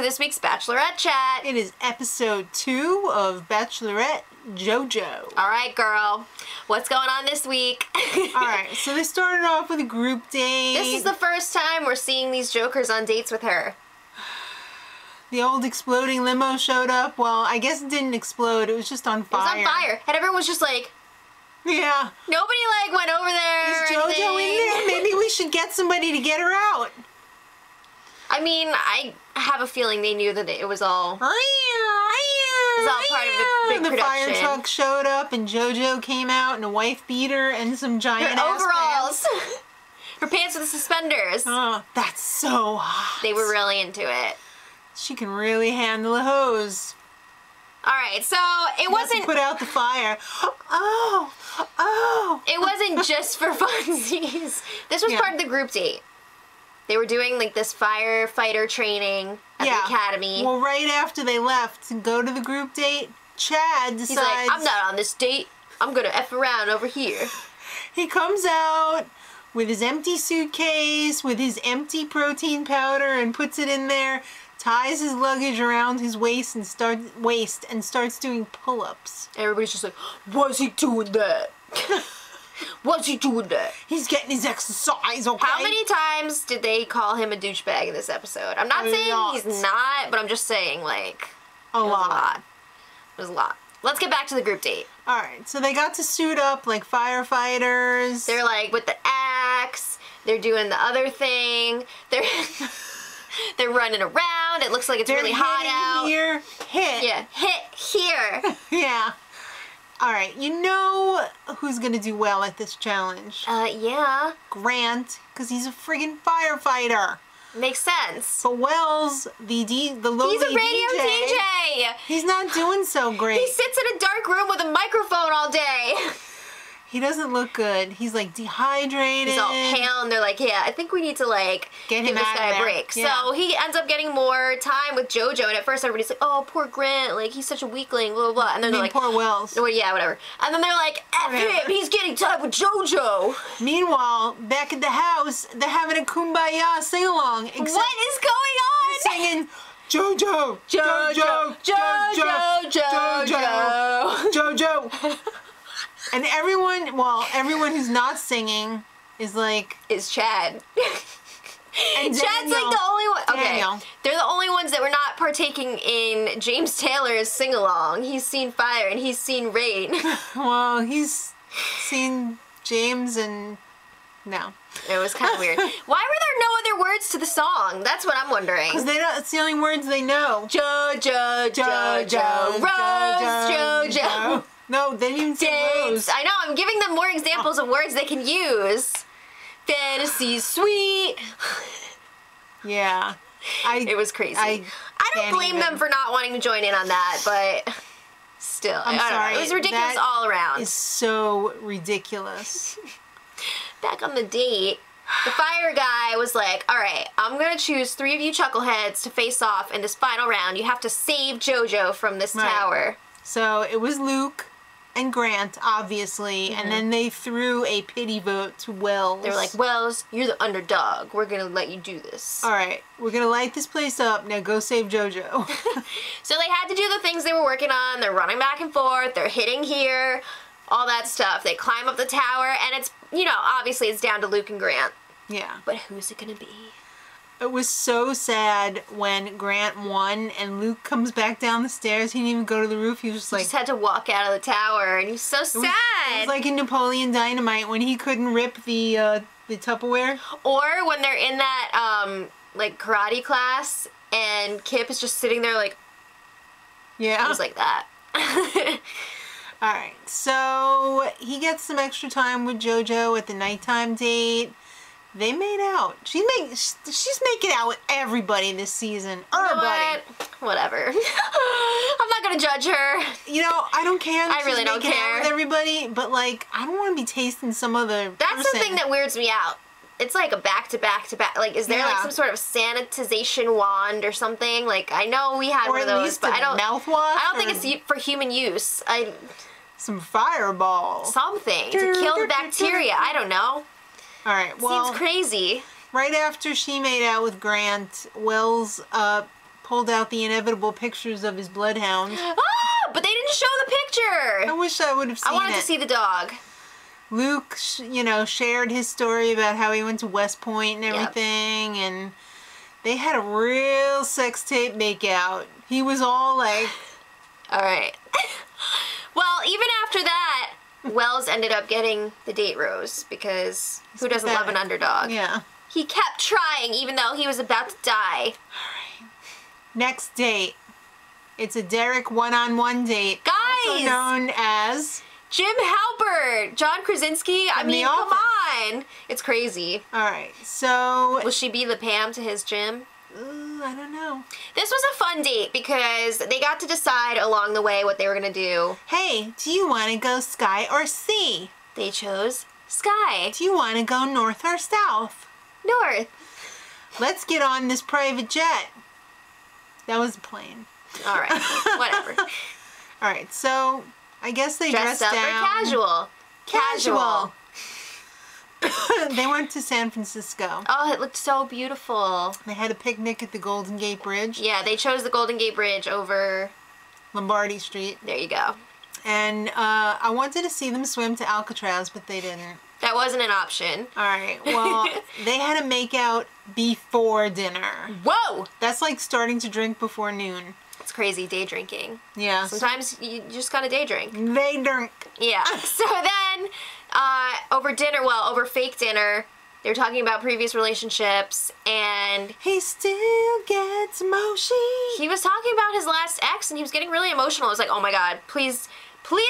this week's Bachelorette Chat. It is episode 2 of Bachelorette JoJo. Alright, girl. What's going on this week? Alright, so they started off with a group date. This is the first time we're seeing these jokers on dates with her. The old exploding limo showed up. Well, I guess it didn't explode. It was just on fire. It was on fire. And everyone was just like... Yeah. Nobody, like, went over there. Is JoJo in there? Maybe we should get somebody to get her out. I mean, I have a feeling they knew that it was all... part of the big production. The fire truck showed up and JoJo came out in a wife beater and some giant her ass overalls. pants. Her pants with the suspenders. Oh, that's so hot. They were really into it. She can really handle a hose. Alright, so it wasn't... put out the fire. Oh. It wasn't just for funsies. This was part of the group date. They were doing like this firefighter training at the academy. Well, right after they left to go to the group date, Chad decides... He's like, I'm not on this date. I'm gonna F around over here. He comes out with his empty suitcase, with his empty protein powder, and puts it in there, ties his luggage around his waist and starts doing pull-ups. Everybody's just like, why's he doing that? What's he doing that? He's getting his exercise, okay? How many times did they call him a douchebag in this episode? I'm not saying he's not, but I'm just saying, like... A lot. It was a lot. Let's get back to the group date. Alright, so they got to suit up like firefighters. They're like with the axe. They're doing the other thing. They're running around. It looks like it's really hot out. Here, hit. Yeah, hit here. Yeah. Alright, you know who's gonna do well at this challenge? Yeah. Grant, because he's a friggin' firefighter. Makes sense. But Wells, the lowly he's a radio DJ. He's not doing so great. He sits in a dark room with a microphone all day. He doesn't look good. He's like dehydrated. He's all pale, and they're like, yeah, I think we need to like give this guy a break. Yeah. So he ends up getting more time with JoJo, and at first everybody's like, oh, poor Grant, like he's such a weakling, blah, blah, blah. And then they're like, poor Wells. Well, yeah, whatever. And then they're like, F him, he's getting time with JoJo. Meanwhile, back at the house, they're having a kumbaya sing-along. What is going on? They're singing, JoJo, JoJo, JoJo, JoJo, JoJo. And everyone who's not singing is like... Is Chad. And Chad's like the only one... Okay, they're the only ones that were not partaking in James Taylor's sing-along. He's seen fire and he's seen rain. Well, he's seen James and... No. It was kind of weird. Why were there no other words to the song? That's what I'm wondering. Because it's the only words they know. JoJo, JoJo, Rose, JoJo. No, they didn't say Rose. I know, I'm giving them more examples of words they can use. Fantasy suite. Yeah. It was crazy. I don't blame them for not wanting to join in on that, but still. I'm sorry. It was ridiculous all around. It's so ridiculous. Back on the date, the fire guy was like, alright, I'm going to choose 3 of you chuckleheads to face off in this final round. You have to save JoJo from this tower. So it was Luke and Grant, obviously, and then they threw a pity vote to Wells. They were like, Wells, you're the underdog. We're going to let you do this. Alright, we're going to light this place up. Now go save JoJo. So they had to do the things they were working on. They're running back and forth. They're hitting here. All that stuff. They climb up the tower, and it's, you know, obviously it's down to Luke and Grant. Yeah. But who's it going to be? It was so sad when Grant won and Luke comes back down the stairs. He didn't even go to the roof. He was just like... He just had to walk out of the tower, and he was so sad. It was like in Napoleon Dynamite when he couldn't rip the Tupperware. Or when they're in that, like, karate class, and Kip is just sitting there like... Yeah. It was like that. Alright, so he gets some extra time with JoJo at the nighttime date. They made out. She's making out with everybody this season. Everybody. Whatever. I'm not gonna judge her. You know, I don't care. I really don't care. Out with everybody, but like, I don't want to be tasting some other That's person. the thing that weirds me out. It's like a back-to-back-to-back. Like, is there like some sort of sanitization wand or something? Like, I know we had one of those, but I don't. Mouthwash. I don't think it's for human use. Some fireball. Something to kill the bacteria. I don't know. All right. Well, seems crazy. Right after she made out with Grant, Wells pulled out the inevitable pictures of his bloodhound. Ah, but they didn't show the picture. I wish I would have seen it. I wanted to see the dog. Luke, shared his story about how he went to West Point and everything, and they had a real sex tape makeout. He was all like... All right. Well, even after that, Wells ended up getting the date rose, because who doesn't love an underdog? Yeah. He kept trying even though he was about to die. Alright. Next date. It's a Derek one-on-one date. Guys! Also known as... Jim Halpert! John Krasinski? I mean, come on! It's crazy. Alright, so... Will she be the Pam to his Jim? I don't know. This was a fun date because they got to decide along the way what they were going to do. Hey, do you want to go sky or sea? They chose sky. Do you want to go north or south? North. Let's get on this private jet. That was a plane. All right, whatever. All right, so I guess they dressed up down. or casual? Casual. They went to San Francisco. Oh, it looked so beautiful. They had a picnic at the Golden Gate Bridge. Yeah, they chose the Golden Gate Bridge over Lombardy Street. There you go. And I wanted to see them swim to Alcatraz, but they didn't. That wasn't an option. All right. Well, they had a makeout before dinner. Whoa! That's like starting to drink before noon. It's crazy day drinking. Yeah. Sometimes you just gotta day drink. They drink. Yeah. So then, over fake dinner, they were talking about previous relationships, and he still gets emotion. He was talking about his last ex, and he was getting really emotional. I was like, oh my god, please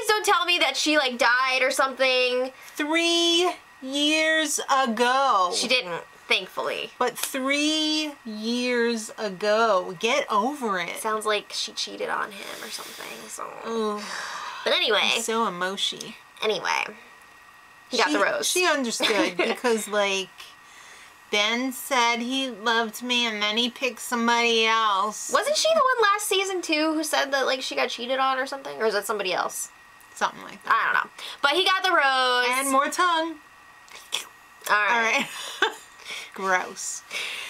don't tell me that she like died or something. 3 years ago. She didn't, thankfully. But 3 years ago. Get over it. Sounds like she cheated on him or something. So. Ooh. But anyway. So emotion. Anyway. He got the rose. She understood because, like, Ben said he loved me and then he picked somebody else. Wasn't she the one last season, too, who said that, like, she got cheated on or something? Or is that somebody else? Something like that. I don't know. But he got the rose. And more tongue. All right. Gross.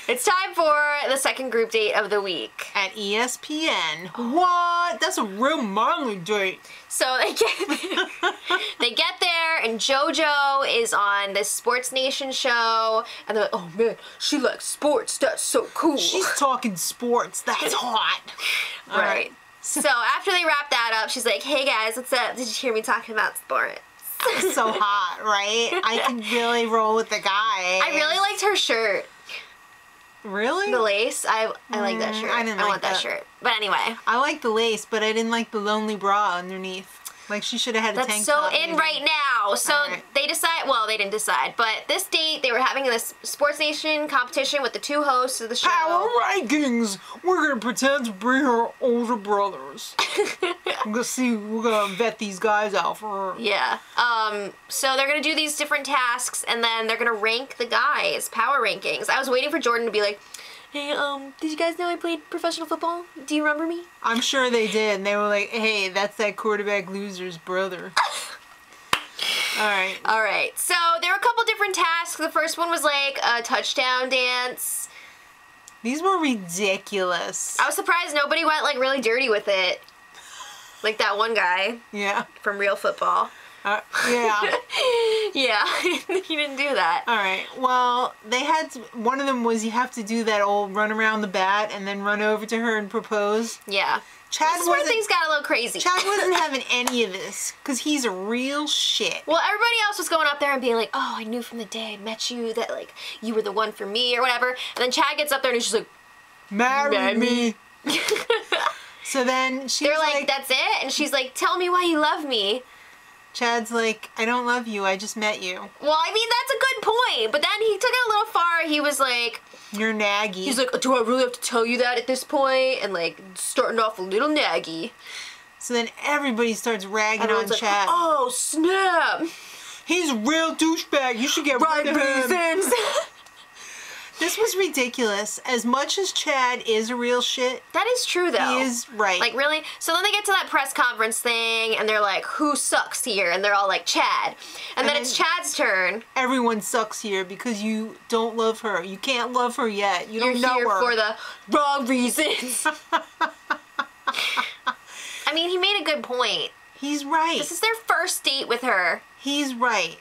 It's time for the second group date of the week. At ESPN. What? That's a real manly date. So they get there, and JoJo is on this Sports Nation show, and they're like, oh man, she likes sports, that's so cool. She's talking sports, that's hot. Right. So after they wrap that up, she's like, hey guys, what's up? Did you hear me talking about sports? So hot, right? I could really roll with the guy. I really liked her shirt. Really? The lace. I like that shirt. I want that shirt. But anyway. I like the lace, but I didn't like the lonely bra underneath. Like, she should have had a tank top. That's so in right now. So they decide, well, they didn't decide, but this date, they were having this Sports Nation competition with the two hosts of the show. Power Rankings! We're gonna pretend to be her older brothers. We're gonna vet these guys out for her. Yeah. So they're gonna do these different tasks, and then they're gonna rank the guys, power rankings. I was waiting for Jordan to be like, hey, did you guys know I played professional football? Do you remember me? I'm sure they did. And they were like, hey, that's that quarterback loser's brother. Alright. Alright. So there were a couple different tasks. The first one was like a touchdown dance. These were ridiculous. I was surprised nobody went like really dirty with it. Like that one guy. Yeah. From Real Football. Yeah. Yeah, he didn't do that. Alright, well, they had to, one of them was you have to do that old run around the bat and then run over to her and propose. Yeah. This is where things got a little crazy. Chad wasn't having any of this, because he's a real shit. Well, everybody else was going up there and being like, oh, I knew from the day I met you that, like, you were the one for me or whatever. And then Chad gets up there and he's just like, marry me. So then they're like, that's it? And she's like, tell me why you love me. Chad's like, I don't love you, I just met you. Well, I mean, that's a good point. But then he took it a little far. He was like... You're naggy. He's like, do I really have to tell you that at this point? And like, starting off a little naggy. So then everybody starts ragging on Chad. Like, oh, snap. He's a real douchebag. You should get rid of him. This was ridiculous. As much as Chad is a real shit. That is true, though. He is right. Like, really? So then they get to that press conference thing, and they're like, who sucks here? And they're all like, Chad. And then it's Chad's turn. Everyone sucks here because you don't love her. You can't love her yet. You don't know her. You're here for the wrong reasons. I mean, he made a good point. He's right. This is their first date with her. He's right.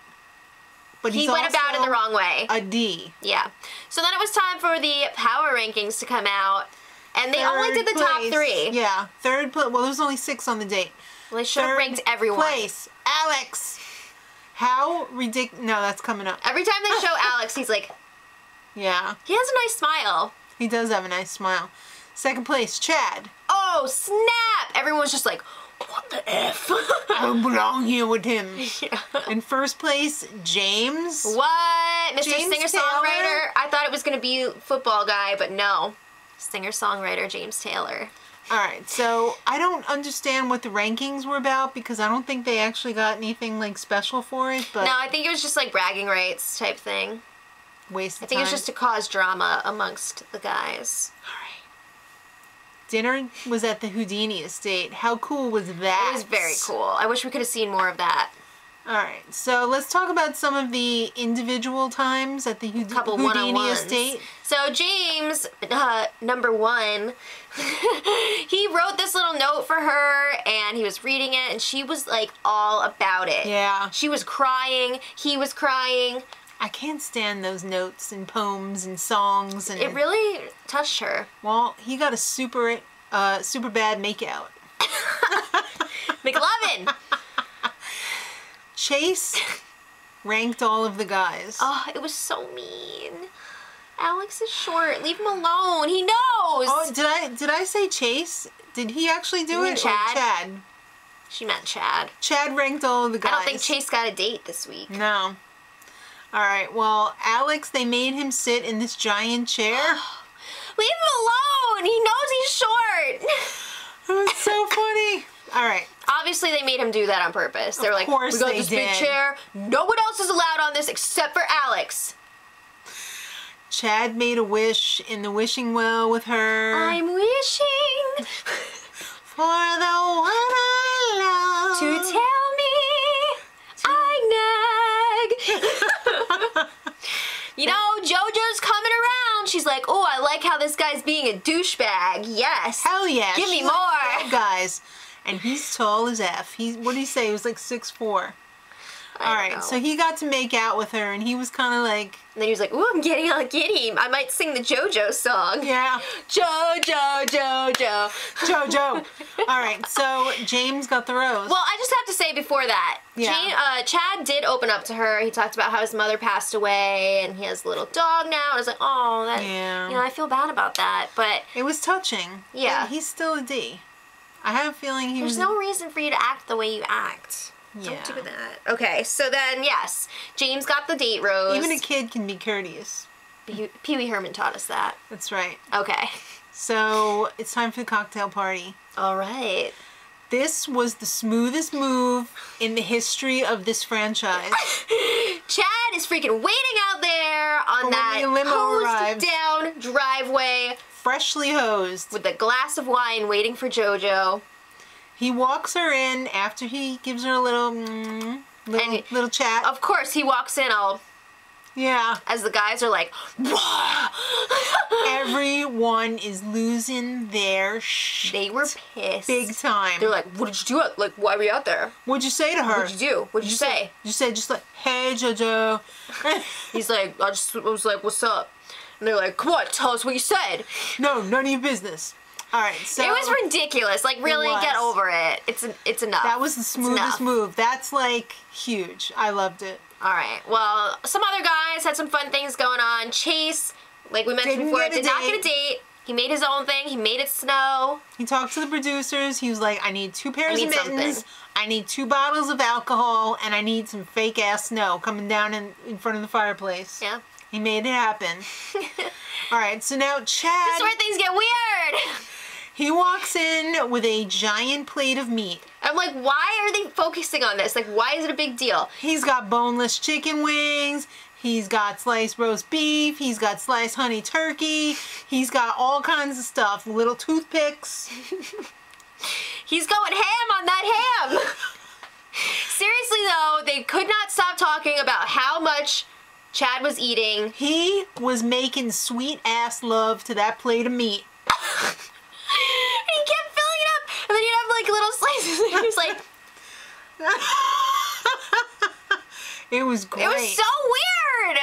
But he went about it the wrong way. A D. Yeah. So then it was time for the power rankings to come out. And they only did the top 3. Yeah. Third place. Well, there was only 6 on the date. Well, they should have ranked everyone. Place. Alex. How ridiculous. No, that's coming up. Every time they show Alex, he's like... Yeah. He has a nice smile. He does have a nice smile. Second place, Chad. Oh, snap! Everyone's just like... What the F? I don't belong here with him. Yeah. In first place, James. What? Mr. James Singer-Songwriter? I thought it was going to be football guy, but no. Singer-Songwriter James Taylor. Alright, so I don't understand what the rankings were about because I don't think they actually got anything like special for it, but... No, I think it was just like bragging rights type thing. Waste of time. I think it was just to cause drama amongst the guys. Alright. Dinner was at the Houdini estate. How cool was that? It was very cool. I wish we could have seen more of that. Alright, so let's talk about some of the individual times at the Houdini estate. So James, number 1, he wrote this little note for her and he was reading it and she was like all about it. Yeah. She was crying. He was crying. I can't stand those notes and poems and songs. And it really touched her. Well, he got a super bad makeout. McLovin! Chase ranked all of the guys. Oh, it was so mean. Alex is short. Leave him alone. He knows. Oh, did I say Chase? Did he actually do it? Chad? Or Chad? She meant Chad. Chad ranked all of the guys. I don't think Chase got a date this week. No. Alright, well, Alex, they made him sit in this giant chair. Leave him alone! He knows he's short! It was so funny. Alright. Obviously, they made him do that on purpose. They're like, we got this big chair. No one else is allowed on this except for Alex. Chad made a wish in the wishing well with her. I'm wishing for the one I love to tell me I nag. You know, JoJo's coming around. She's like, oh, I like how this guy's being a douchebag. Yes. Hell yeah. Give me more. Like guys. And he's tall as F. What did he say? He was like 6'4". Alright, so he got to make out with her, and he was kind of like... And then he was like, ooh, I'm getting all giddy. I might sing the JoJo song. Yeah. JoJo, JoJo. JoJo. Alright, so James got the rose. Well, I just have to say before that, Chad did open up to her. He talked about how his mother passed away, and he has a little dog now. And I was like, oh, that, you know, I feel bad about that, but... It was touching. Yeah. He's still a D. I have a feeling There's no reason for you to act the way you act. Yeah. Don't do that. Okay, so then, yes, James got the date rose. Even a kid can be courteous. Pee Wee Herman taught us that. That's right. Okay. So, it's time for the cocktail party. All right. This was the smoothest move in the history of this franchise. Chad is freaking waiting out there on that hosed down driveway. Freshly hosed. With a glass of wine waiting for JoJo. He walks her in after he gives her a little chat. Of course, he walks in all... Yeah. As the guys are like... Everyone is losing their shit. They were pissed. Big time. They're like, what did you do? Like, why were you out there? What'd you say to her? What'd you do? What'd you say? You said just like, hey, JoJo. He's like, I was like, what's up? And they're like, come on, tell us what you said. No, none of your business. All right, so... It was ridiculous. Like, really, get over it. It's enough. That was the smoothest move. That's, like, huge. I loved it. All right. Well, some other guys had some fun things going on. Chase, like we mentioned before, did not get a date. He made his own thing. He made it snow. He talked to the producers. He was like, I need 2 pairs of mittens. I need 2 bottles of alcohol. And I need some fake-ass snow coming down in front of the fireplace. Yeah. He made it happen. All right, so now Chad... This is where things get weird. He walks in with a giant plate of meat. I'm like, why are they focusing on this? Like, why is it a big deal? He's got boneless chicken wings. He's got sliced roast beef. He's got sliced honey turkey. He's got all kinds of stuff. Little toothpicks. He's going ham on that ham. Seriously though, they could not stop talking about how much Chad was eating. He was making sweet ass love to that plate of meat. He kept filling it up, and then you'd have like little slices, and he was like, it was great. it was so weird.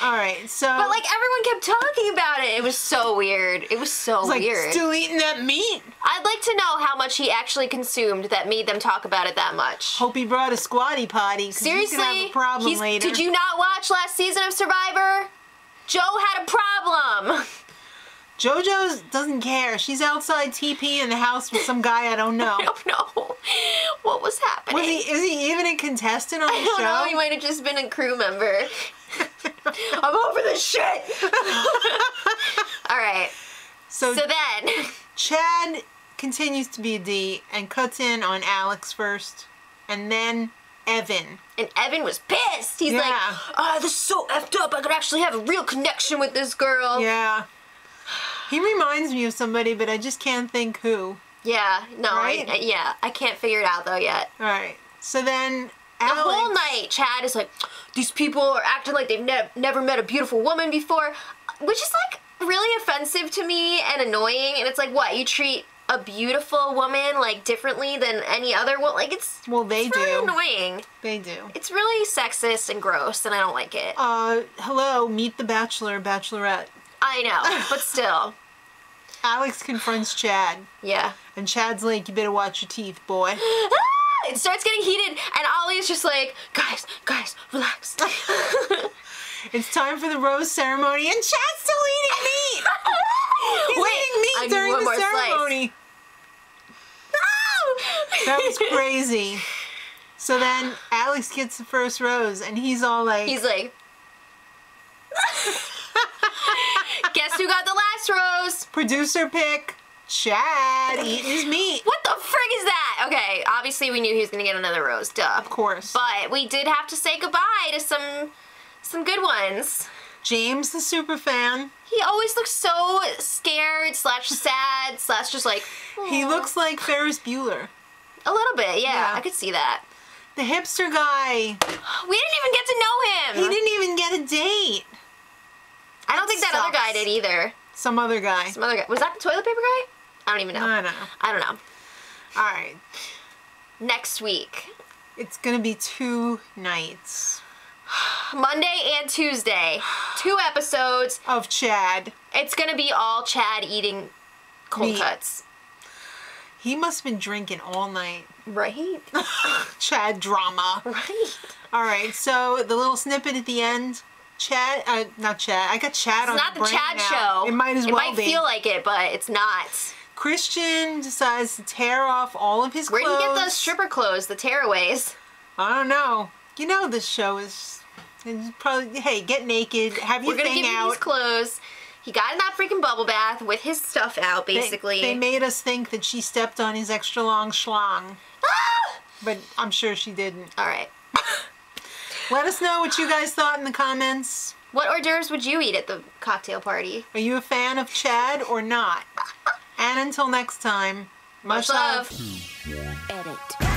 All right, so. But like everyone kept talking about it. It was so weird. It was so weird. Still eating that meat? I'd like to know how much he actually consumed that made them talk about it that much. Hope he brought a squatty potty. Seriously, he's gonna have a problem later. Did you not watch last season of Survivor? Joe had a problem. JoJo doesn't care. She's outside TP in the house with some guy I don't know. I don't know what was happening. Is he even a contestant on the show? I don't know. He might have just been a crew member. I'm over this shit. All right. So then, Chad continues to be a D and cuts in on Alex first, and then Evan. And Evan was pissed. He's like, "Oh, this is so effed up. I could actually have a real connection with this girl." Yeah. He reminds me of somebody, but I just can't think who. Yeah. No. Right? I can't figure it out though yet. All right. So then the whole night, Chad is like, these people are acting like they've never met a beautiful woman before, which is like really offensive to me and annoying. And it's like, what, you treat a beautiful woman like differently than any other woman? Like it's they it's do. really annoying. They do. It's really sexist and gross, and I don't like it. Hello, meet the Bachelor, Bachelorette. I know, but still. Alex confronts Chad. Yeah. And Chad's like, you better watch your teeth, boy. It starts getting heated, and Ollie's just like, guys, relax. It's time for the rose ceremony, and Chad's still eating meat. He's eating meat during the ceremony. No! That was crazy. So then Alex gets the first rose, and he's all like... He's like... Guess who got the last rose? Producer pick. Chad eating his meat. What the frig is that? Okay, obviously we knew he was gonna get another rose, duh. Of course. But we did have to say goodbye to some good ones. James, the super fan. He always looks so scared / sad / just like... Aww. He looks like Ferris Bueller. A little bit, yeah. I could see that. The hipster guy. We didn't even get to know him. He didn't even get a date. I don't think that other guy did either. Some other guy. Was that the toilet paper guy? I don't even know. I don't know. All right. Next week. It's going to be 2 nights. Monday and Tuesday. 2 episodes. Of Chad. It's going to be all Chad eating cold cuts. He must have been drinking all night. Right? Chad drama. Right. All right, so the little snippet at the end... Chad, not Chad. I got Chad on the brain now. It's not the Chad show. It might as well be. It might feel like it, but it's not. Christian decides to tear off all of his clothes. Where do you get those stripper clothes, the tearaways? I don't know. You know this show is probably, hey, get naked, have your thing out. We're gonna give you these clothes. He got in that freaking bubble bath with his stuff out, basically. They made us think that she stepped on his extra long schlong. Ah! But I'm sure she didn't. All right. Let us know what you guys thought in the comments. What hors d'oeuvres would you eat at the cocktail party? Are you a fan of Chad or not? And until next time, much love. Edit.